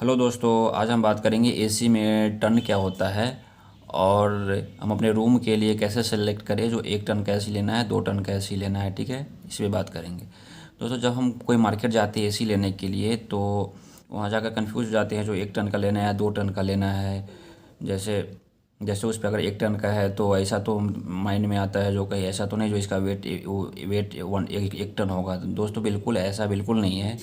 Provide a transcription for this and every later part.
Hello दोस्तों, आज हम बात करेंगे एसी में टन क्या होता है और हम अपने रूम के लिए कैसे सेलेक्ट करें जो 1 टन का एसी लेना है, 2 टन का एसी लेना है। ठीक है, इस पे बात करेंगे। दोस्तों, जब हम कोई मार्केट जाते हैं एसी लेने के लिए तो वहाँ जाकर कंफ्यूज हो जाते हैं जो 1 टन का लेना है, 2 टन का लेना है। जैसे जैसे उस पर अगर 1 टन का है तो ऐसा तो माइंड में आता है जो कहीं ऐसा तो नहीं जो इसका वेट 1 टन होगा। तो दोस्तों, बिल्कुल ऐसा बिल्कुल नहीं है।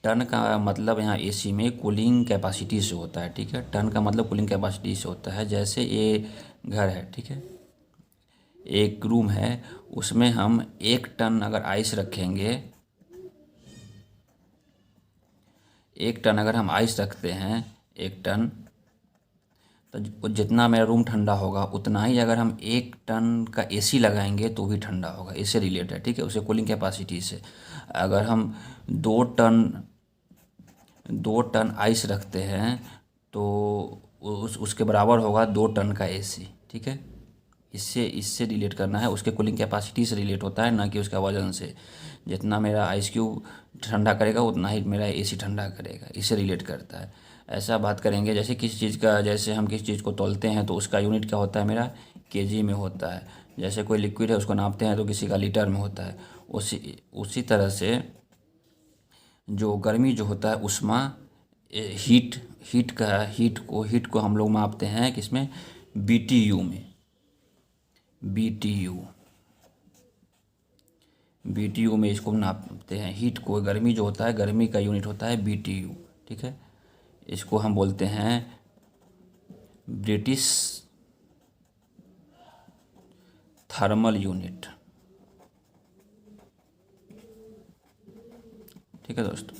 टन का मतलब यहाँ एसी में कूलिंग कैपेसिटी से होता है। ठीक है, टन का मतलब कूलिंग कैपेसिटी से होता है। जैसे ये घर है, ठीक है, एक रूम है, उसमें हम 1 टन अगर आइस रखेंगे, 1 टन अगर हम आइस रखते हैं, 1 टन, तो जितना मेरा रूम ठंडा होगा उतना ही अगर हम 1 टन का एसी लगाएंगे तो भी ठंडा होगा। इससे रिलेटेड है, ठीक है, उसे कूलिंग कैपेसिटी से। अगर हम 2 टन 2 टन आइस रखते हैं तो उसके बराबर होगा 2 टन का एसी। ठीक है, इससे इससे रिलेट करना है, उसके कूलिंग कैपेसिटी से रिलेट होता है, ना कि उसका वजन से। जितना मेरा आइस क्यूब ठंडा करेगा उतना ही मेरा एसी ठंडा करेगा, इससे रिलेट करता है। ऐसा बात करेंगे जैसे किसी चीज़ का, जैसे हम किसी चीज़ को तौलते हैं तो उसका यूनिट क्या होता है, मेरा केजी में होता है। जैसे कोई लिक्विड है उसको नापते हैं तो किसी का लीटर में होता है। उसी उसी तरह से जो गर्मी जो होता है उष्मा, हीट हीट को हम लोग मापते हैं किसमें, बीटीयू में। बीटीयू बीटीयू में इसको नापते हैं। हीट को, गर्मी जो होता है, गर्मी का यूनिट होता है बीटीयू। ठीक है, इसको हम बोलते हैं ब्रिटिश थर्मल यूनिट। ठीक है दोस्तों,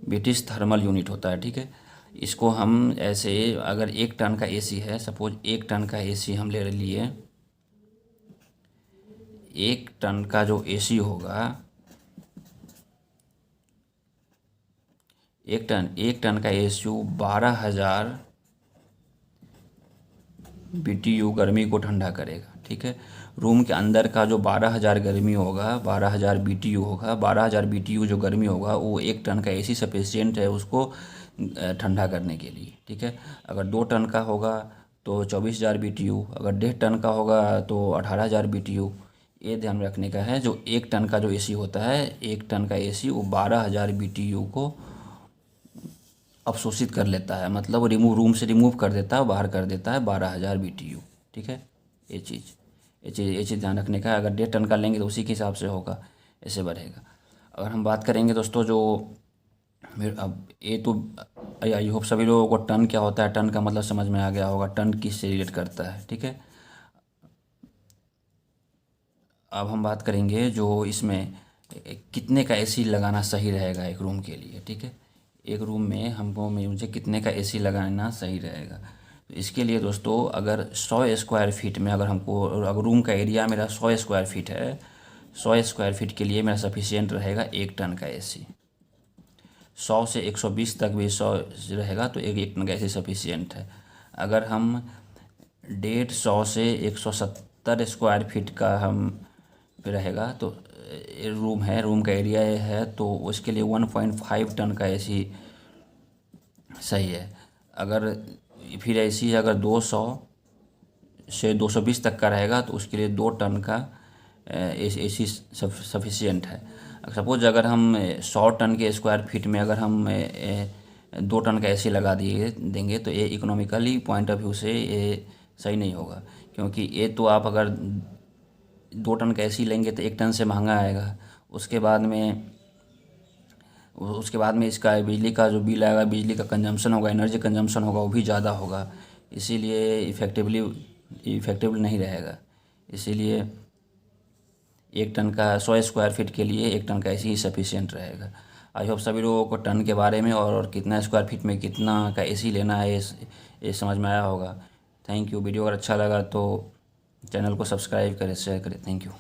ब्रिटिश थर्मल यूनिट होता है। ठीक है, इसको हम ऐसे, अगर 1 टन का एसी है, सपोज 1 टन का एसी हम ले लिए, 1 टन का जो एसी होगा, 1 टन का एसी 12,000 बीटीयू गर्मी को ठंडा करेगा। ठीक है, रूम के अंदर का जो 12,000 गर्मी होगा, 12,000 बीटीयू होगा, 12,000 बीटीयू जो गर्मी होगा वो 1 टन का एसी सफिशियंट है उसको ठंडा करने के लिए। ठीक है, अगर 2 टन का होगा तो 24,000 बीटीयू, अगर 1.5 टन का होगा तो 18,000 बीटीयू। ये ध्यान रखने का है, जो 1 टन का जो एसी होता है, 1 टन का एसी वो 12,000 बीटीयू को अवशोषित कर लेता है, मतलब रूम से रिमूव कर देता है, बाहर कर देता है 12,000 बीटीयू। ठीक है, ये चीज़ ध्यान रखने का है। अगर 1.5 टन का लेंगे तो उसी के हिसाब से होगा, ऐसे बढ़ेगा। अगर हम बात करेंगे दोस्तों, जो अब ये तो आई होप सभी लोगों को टन क्या होता है, टन का मतलब समझ में आ गया होगा, टन किससे रिलेट करता है। ठीक है, अब हम बात करेंगे जो इसमें कितने का एसी लगाना सही रहेगा एक रूम के लिए। ठीक है, एक रूम में हमको मुझे कितने का एसी लगाना सही रहेगा। तो इसके लिए दोस्तों, अगर 100 स्क्वायर फीट में, अगर रूम का एरिया मेरा 100 स्क्वायर फीट है, 100 स्क्वायर फीट के लिए मेरा सफिशियंट रहेगा 1 टन का एसी। 100 से 120 तक भी 100 रहेगा तो 1 टन का एसी सफिशियंट है। अगर हम 150 से 170 स्क्वायर फीट का हम रहेगा तो रूम का एरिया है तो उसके लिए 1.5 टन का एसी सही है। अगर फिर ऐसी अगर 200 से 220 तक का रहेगा तो उसके लिए 2 टन का एसी सफिशियंट है। सपोज अगर हम 100 टन के स्क्वायर फीट में अगर हम 2 टन का एसी लगा दिए देंगे तो ये इकोनॉमिकली पॉइंट ऑफ व्यू से ये सही नहीं होगा, क्योंकि ये तो आप अगर 2 टन का एसी लेंगे तो 1 टन से महंगा आएगा। उसके बाद में इसका बिजली का जो बिल आएगा, बिजली का कंजम्पशन होगा, एनर्जी कंजम्पशन होगा, वो भी ज़्यादा होगा। इसीलिए इफ़ेक्टिव नहीं रहेगा। इसीलिए 1 टन का 100 स्क्वायर फीट के लिए 1 टन का एसी ही सफिशियंट रहेगा। आई होप सभी लोगों को टन के बारे में और कितना स्क्वायर फीट में कितना का एसी लेना है ये समझ में आया होगा। Thank you. वीडियो अगर अच्छा लगा तो चैनल को सब्सक्राइब करें, शेयर करें। Thank you.